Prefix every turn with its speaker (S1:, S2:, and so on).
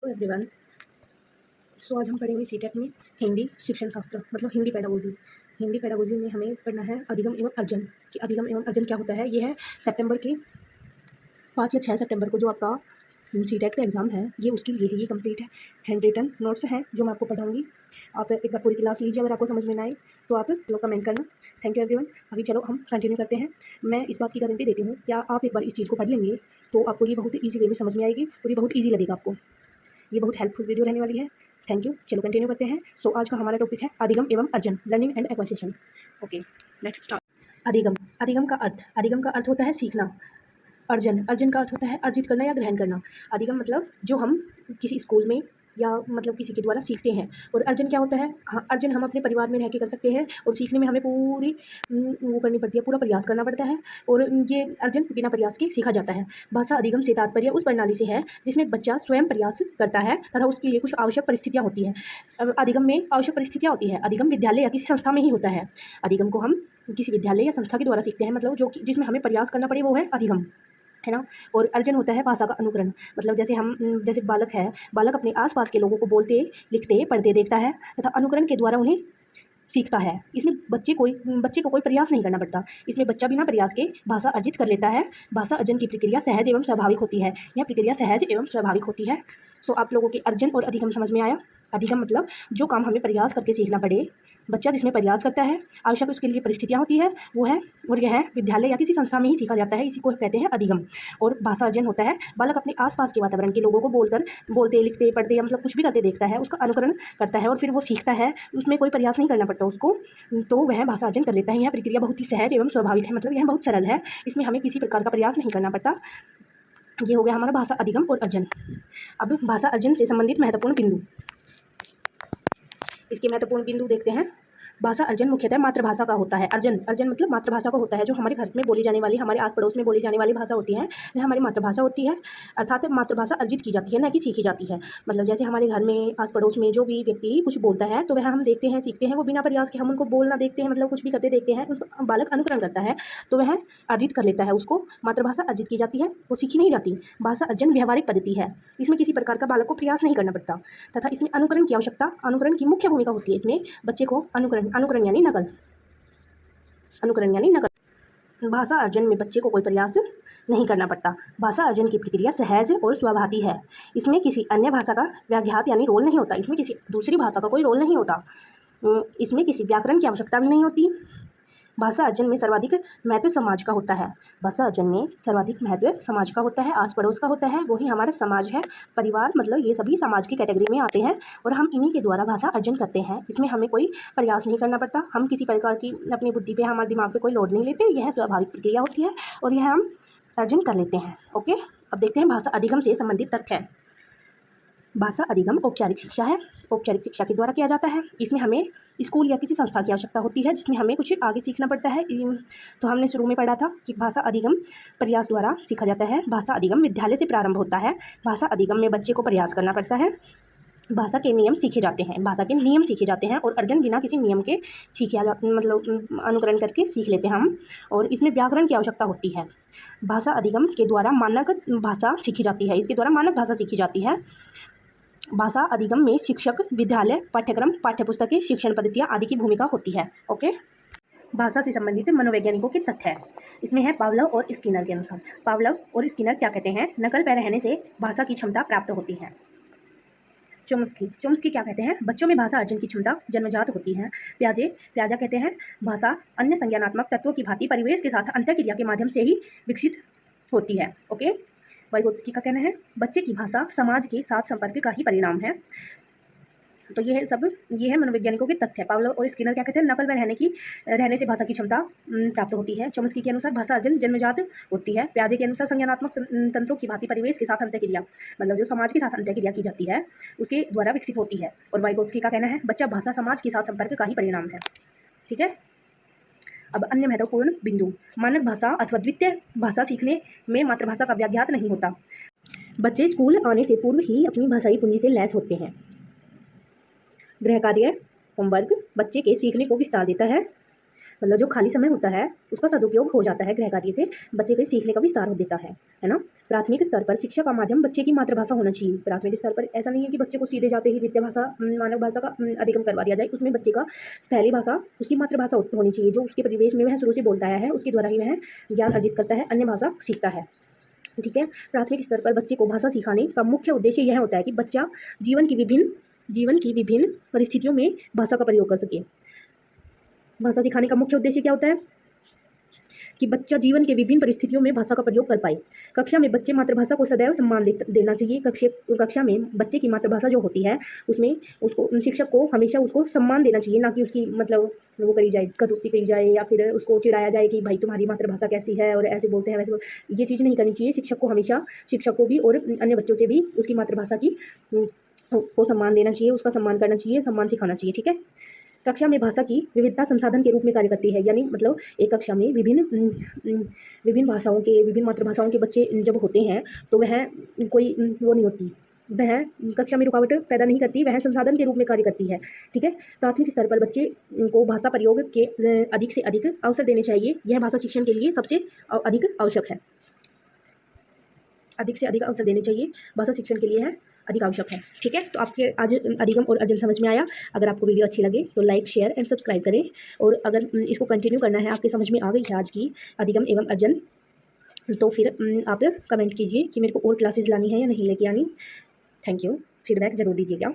S1: तो एवरीवन, सो आज हम पढ़ेंगे सीटेट में हिंदी शिक्षण शास्त्र मतलब हिंदी पेडागोजी। हिंदी पेडागोजी में हमें पढ़ना है अधिगम एवं अर्जन कि अधिगम एवं अर्जन क्या होता है। ये है सितंबर के 5 या 6 सितंबर को जो आपका सीटेट का एग्ज़ाम है ये उसकी ये कंप्लीट है। हैंड रिटन नोट्स हैं जो मैं आपको पढ़ाऊँगी। आप एक बार पूरी क्लास लीजिए, अगर आपको समझ में ना आए तो आप लोग कमेंट करना। Thank you everyone. अभी चलो हम कंटिन्यू करते हैं। मैं इस बात की गारंटी देती हूँ, क्या आप एक बार इस चीज़ को पढ़ लेंगे तो आपको ये बहुत ईजी वे में समझ में आएगी और ये बहुत ईजी लगेगा आपको। ये बहुत हेल्पफुल वीडियो रहने वाली है। Thank you. चलो कंटिन्यू करते हैं। सो आज का हमारा टॉपिक है अधिगम एवं अर्जन, learning and acquisition. Okay, let's start. अधिगम अधिगम का अर्थ होता है सीखना। अर्जन का अर्थ होता है अर्जित करना या ग्रहण करना। अधिगम मतलब जो हम किसी स्कूल में या मतलब किसी के द्वारा सीखते हैं। और अर्जन क्या होता है? हाँ, अर्जन हम अपने परिवार में रह के कर सकते हैं और सीखने में हमें पूरी वो करनी पड़ती है, पूरा प्रयास करना पड़ता है और ये अर्जन बिना प्रयास के सीखा जाता है। भाषा अधिगम से तात्पर्य उस प्रणाली से है जिसमें बच्चा स्वयं प्रयास करता है तथा उसके लिए कुछ आवश्यक परिस्थितियाँ होती हैं। अधिगम में आवश्यक परिस्थितियाँ होती है। अधिगम विद्यालय या किसी संस्था में ही होता है। अधिगम को हम किसी विद्यालय या संस्था के द्वारा सीखते हैं, मतलब जो जिसमें हमें प्रयास करना पड़े वो है अधिगम, है ना। और अर्जन होता है भाषा का अनुकरण, मतलब जैसे बालक है, बालक अपने आसपास के लोगों को बोलते लिखते पढ़ते देखता है तथा अनुकरण के द्वारा उन्हें सीखता है। इसमें बच्चे को कोई प्रयास नहीं करना पड़ता। इसमें बच्चा बिना प्रयास के भाषा अर्जित कर लेता है। भाषा अर्जन की प्रक्रिया सहज एवं स्वाभाविक होती है। यह प्रक्रिया सहज एवं स्वाभाविक होती है। सो आप लोगों के अर्जन और अधिगम समझ में आया। अधिगम मतलब जो काम हमें प्रयास करके सीखना पड़े, बच्चा जिसमें प्रयास करता है, आवश्यक उसके लिए परिस्थितियाँ होती है वो है, और यह विद्यालय या किसी संस्था में ही सीखा जाता है। इसी को कहते हैं अधिगम। और भाषा अर्जन होता है बालक अपने आसपास के वातावरण के लोगों को बोलते लिखते पढ़ते या मतलब कुछ भी करते देखता है, उसका अनुकरण करता है और फिर वो सीखता है। उसमें कोई प्रयास नहीं करना पड़ता उसको, तो वह भाषा अर्जन कर लेता है। यह प्रक्रिया बहुत ही सहज एवं स्वाभाविक है, मतलब यह बहुत सरल है। इसमें हमें किसी प्रकार का प्रयास नहीं करना पड़ता। ये हो गया हमारा भाषा अधिगम और अर्जन। अब भाषा अर्जन से संबंधित महत्वपूर्ण बिंदु, इसके महत्वपूर्ण बिंदु देखते हैं। भाषा अर्जन मुख्यतः मातृभाषा का होता है। अर्जन मतलब मातृभाषा का होता है। जो हमारे घर में बोली जाने वाली, हमारे आस पड़ोस में बोली जाने वाली भाषा होती है वह हमारी मातृभाषा होती है। अर्थात मातृभाषा अर्जित की जाती है, न कि सीखी जाती है। मतलब जैसे हमारे घर में आस पड़ोस में जो भी व्यक्ति कुछ बोलता है तो वह हम देखते हैं, सीखते हैं। वो बिना प्रयास के हम उनको बोलना देखते हैं, मतलब कुछ भी करते देखते हैं, उसको बालक अनुकरण करता है तो वह अर्जित कर लेता है। उसको मातृभाषा अर्जित की जाती है, वो सीखी नहीं जाती। भाषा अर्जन व्यवहारिक पद्धति है। इसमें किसी प्रकार का बालक को प्रयास नहीं करना पड़ता तथा इसमें अनुकरण की आवश्यकता, अनुकरण की मुख्य भूमिका होती है। इसमें बच्चे को अनुकरण यानी नकल। भाषा अर्जन में बच्चे को कोई प्रयास नहीं करना पड़ता। भाषा अर्जन की प्रक्रिया सहज और स्वाभाविक है। इसमें किसी अन्य भाषा का व्याघात यानी रोल नहीं होता। इसमें किसी दूसरी भाषा का कोई रोल नहीं होता। इसमें किसी व्याकरण की आवश्यकता भी नहीं होती। भाषा अर्जन में सर्वाधिक महत्व समाज का होता है। भाषा अर्जन में सर्वाधिक महत्व समाज का होता है, आस पड़ोस का होता है। वही हमारा समाज है, परिवार, मतलब ये सभी समाज की कैटेगरी में आते हैं और हम इन्हीं के द्वारा भाषा अर्जन करते हैं। इसमें हमें कोई प्रयास नहीं करना पड़ता। हम किसी प्रकार की अपनी बुद्धि पे, हमारे दिमाग पे कोई लोड नहीं लेते। यह स्वाभाविक प्रक्रिया होती है और यह हम अर्जन कर लेते हैं। ओके, अब देखते हैं भाषा अधिगम से संबंधित तथ्य। भाषा अधिगम औपचारिक शिक्षा है। औपचारिक शिक्षा के द्वारा किया जाता है। इसमें हमें स्कूल या किसी संस्था की आवश्यकता होती है जिसमें हमें कुछ आगे सीखना पड़ता है। तो हमने शुरू में पढ़ा था कि भाषा अधिगम प्रयास द्वारा सीखा जाता है। भाषा अधिगम विद्यालय से प्रारंभ होता है। भाषा अधिगम में बच्चे को प्रयास करना पड़ता है। भाषा के नियम सीखे जाते हैं, भाषा के नियम सीखे जाते हैं और अर्जन बिना किसी नियम के मतलब अनुकरण करके सीख लेते हैं हम। और इसमें व्याकरण की आवश्यकता होती है। भाषा अधिगम के द्वारा मानक भाषा सीखी जाती है। इसके द्वारा मानक भाषा सीखी जाती है। भाषा अधिगम में शिक्षक, विद्यालय, पाठ्यक्रम, पाठ्यपुस्तकें, शिक्षण पद्धतियाँ आदि की भूमिका होती है। ओके, भाषा से संबंधित मनोवैज्ञानिकों के तथ्य है। इसमें है पावलोव और स्किनर के अनुसार। पावलोव और स्किनर क्या कहते हैं? नकल पर रहने से भाषा की क्षमता प्राप्त होती है। चोम्स्की क्या कहते हैं? बच्चों में भाषा अर्जन की क्षमता जन्मजात होती है। प्याजा कहते हैं भाषा अन्य संज्ञानात्मक तत्वों की भांति परिवेश के साथ अंतःक्रिया के माध्यम से ही विकसित होती है। ओके, वाइगोत्स्की का कहना है बच्चे की भाषा समाज के साथ संपर्क का ही परिणाम है। तो ये है मनोवैज्ञानिकों के तथ्य। पावलोव और स्किनर क्या कहते हैं? नकल में रहने से भाषा की क्षमता प्राप्त होती है। चोम्स्की के अनुसार भाषा अर्जन जन्मजात होती है। प्याजे के अनुसार संज्ञानात्मक तंत्रों की भांति परिवेश के साथ अंतःक्रिया, मतलब जो समाज के साथ अंतःक्रिया की जाती है उसके द्वारा विकसित होती है। और वाइगोत्स्की का कहना है बच्चा भाषा समाज के साथ संपर्क का ही परिणाम है। ठीक है, अब अन्य महत्वपूर्ण बिंदु। मानक भाषा अथवा द्वितीय भाषा सीखने में मातृभाषा का व्याघात नहीं होता। बच्चे स्कूल आने से पूर्व ही अपनी भाषाई पूंजी से लैस होते हैं। गृह कार्य, होमवर्क बच्चे के सीखने को विस्तार देता है। मतलब जो खाली समय होता है उसका सदुपयोग हो जाता है गृह कार्य से, बच्चे के सीखने का विस्तार हो देता है ना। प्राथमिक स्तर पर शिक्षा का माध्यम बच्चे की मातृभाषा होना चाहिए। प्राथमिक स्तर पर ऐसा नहीं है कि बच्चे को सीधे जाते ही द्वितीय भाषा मानव भाषा का अधिगम करवा दिया जाए। उसमें बच्चे का पहली भाषा उसकी मातृभाषा होनी चाहिए, जो उसके परिवेश में वह शुरू से बोलता आया है, उसके द्वारा ही वह ज्ञान अर्जित करता है, अन्य भाषा सीखता है। ठीक है। प्राथमिक स्तर पर बच्चे को भाषा सिखाने का मुख्य उद्देश्य यह होता है कि बच्चा जीवन की विभिन्न परिस्थितियों में भाषा का प्रयोग कर सके। भाषा सिखाने का मुख्य उद्देश्य क्या होता है कि बच्चा जीवन के विभिन्न परिस्थितियों में भाषा का प्रयोग कर पाए। कक्षा में बच्चे मातृभाषा को सदैव सम्मान देना चाहिए। कक्षा में बच्चे की मातृभाषा जो होती है उसमें उसको शिक्षक को हमेशा उसको सम्मान देना चाहिए, ना कि उसकी मतलब वो करी जाए, कटौती करी जाए या फिर उसको चिढ़ाया जाए कि भाई तुम्हारी मातृभाषा कैसी है और ऐसे बोलते हैं वैसे ये चीज़ नहीं करनी चाहिए। शिक्षक को हमेशा, शिक्षक को भी और अन्य बच्चों से भी उसकी मातृभाषा की को सम्मान देना चाहिए, उसका सम्मान करना चाहिए, सम्मान सिखाना चाहिए। ठीक है। कक्षा में भाषा की विविधता संसाधन के रूप में कार्य करती है, यानी मतलब एक कक्षा में विभिन्न भाषाओं के, विभिन्न मातृभाषाओं के बच्चे जब होते हैं तो वह कोई वो नहीं होती, वह कक्षा में रुकावट पैदा नहीं करती, वह संसाधन के रूप में कार्य करती है। ठीक है। प्राथमिक स्तर पर बच्चे को भाषा प्रयोग के अधिक से अधिक अवसर देने चाहिए। यह भाषा शिक्षण के लिए सबसे अधिक आवश्यक है। अधिक से अधिक अवसर देने चाहिए, भाषा शिक्षण के लिए है अधिक आवश्यक है। ठीक है। तो आपके आज अधिगम और अर्जन समझ में आया। अगर आपको वीडियो अच्छी लगे तो लाइक, शेयर एंड सब्सक्राइब करें, और अगर इसको कंटिन्यू करना है, आपके समझ में आ गई है आज की अधिगम एवं अर्जन, तो फिर आप कमेंट कीजिए कि मेरे को और क्लासेस लानी है या नहीं लेके आनी। Thank you. फीडबैक ज़रूर दीजिएगा।